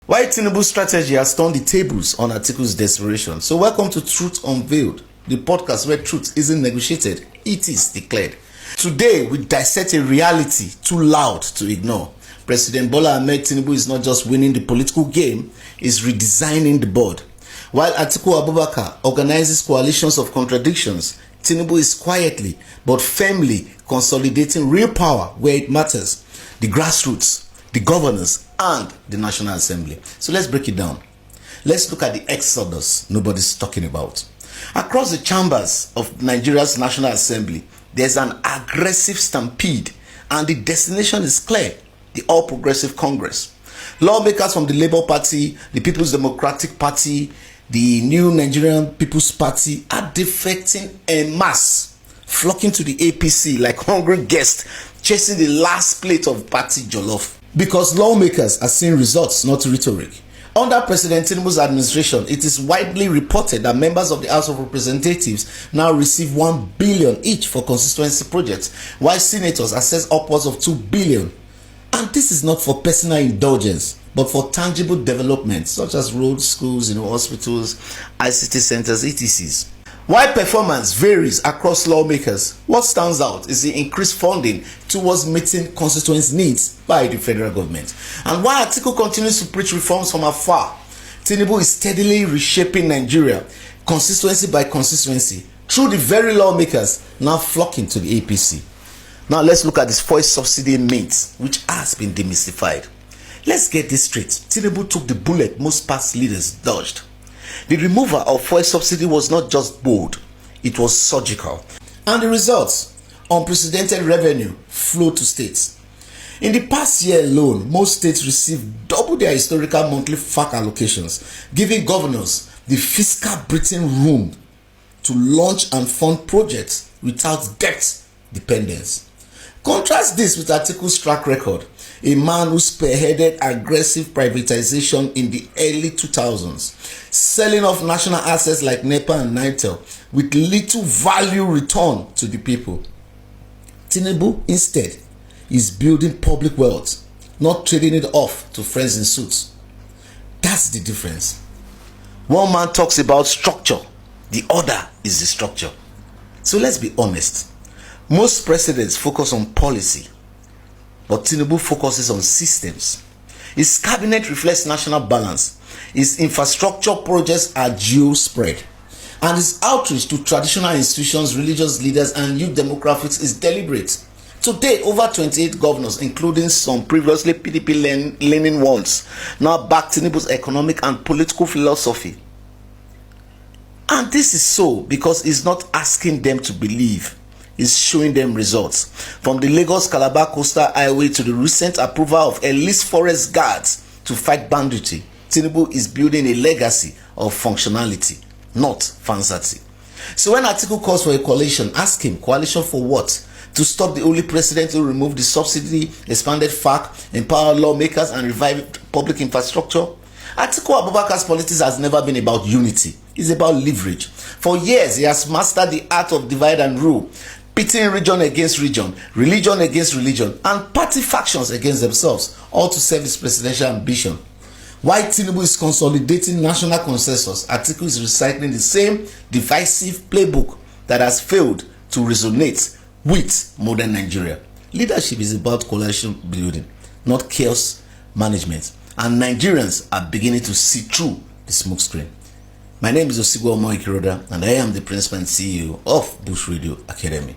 Why Tinubu's strategy has turned the tables on Atiku's desperation. So welcome to Truth Unveiled, the podcast where truth isn't negotiated, it is declared. Today we dissect a reality too loud to ignore. President Bola Ahmed Tinubu is not just winning the political game, he's redesigning the board. While Atiku Abubakar organizes coalitions of contradictions, Tinubu is quietly but firmly consolidating real power where it matters: the grassroots, the governors, and the National Assembly. So let's break it down. Let's look at the exodus nobody's talking about. Across the chambers of Nigeria's National Assembly, there's an aggressive stampede, and the destination is clear: the All Progressive Congress. Lawmakers from the Labour Party, the People's Democratic Party, the New Nigerian People's Party are defecting en masse, flocking to the APC like hungry guests, chasing the last plate of party jollof. Because lawmakers are seeing results, not rhetoric. Under President Tinubu's administration, it is widely reported that members of the House of Representatives now receive 1 billion each for constituency projects, while senators assess upwards of 2 billion. And this is not for personal indulgence, but for tangible development, such as roads, schools, hospitals, ICT centers, etc. While performance varies across lawmakers, what stands out is the increased funding towards meeting constituents' needs by the federal government. And while Atiku continues to preach reforms from afar, Tinubu is steadily reshaping Nigeria, constituency by constituency, through the very lawmakers now flocking to the APC. Now let's look at this fuel subsidy myth, which has been demystified. Let's get this straight. Tinubu took the bullet most past leaders dodged. The removal of fuel subsidy was not just bold, it was surgical. And the results: unprecedented revenue flowed to states. In the past year alone, most states received double their historical monthly FAC allocations, giving governors the fiscal breathing room to launch and fund projects without debt dependence. Contrast this with Atiku's track record, a man who spearheaded aggressive privatization in the early 2000s, selling off national assets like NEPA and NITEL with little value return to the people. Tinubu, instead, is building public wealth, not trading it off to friends in suits. That's the difference. One man talks about structure, the other is the structure. So let's be honest. Most presidents focus on policy, but Tinubu focuses on systems. His cabinet reflects national balance. His infrastructure projects are geo-spread. And his outreach to traditional institutions, religious leaders, and youth demographics is deliberate. Today, over 28 governors, including some previously PDP-leaning ones, now back Tinubu's economic and political philosophy. And this is so because he's not asking them to believe. Is showing them results. From the Lagos-Calabar Coastal Highway to the recent approval of elite forest guards to fight banditry, Tinubu is building a legacy of functionality, not fancity. So when Atiku calls for a coalition, ask him, coalition for what? To stop the only president who removed the subsidy, expanded FAC, empowered lawmakers, and revived public infrastructure? Atiku Abubakar's politics has never been about unity. It's about leverage. For years, he has mastered the art of divide and rule, pitting region against region, religion against religion, and party factions against themselves, all to serve his presidential ambition. While Tinubu is consolidating national consensus, Atiku is recycling the same divisive playbook that has failed to resonate with modern Nigeria. Leadership is about coalition building, not chaos management, and Nigerians are beginning to see through the smokescreen. My name is Osigwe Omoikiroda, and I am the Principal and CEO of Bush Radio Academy.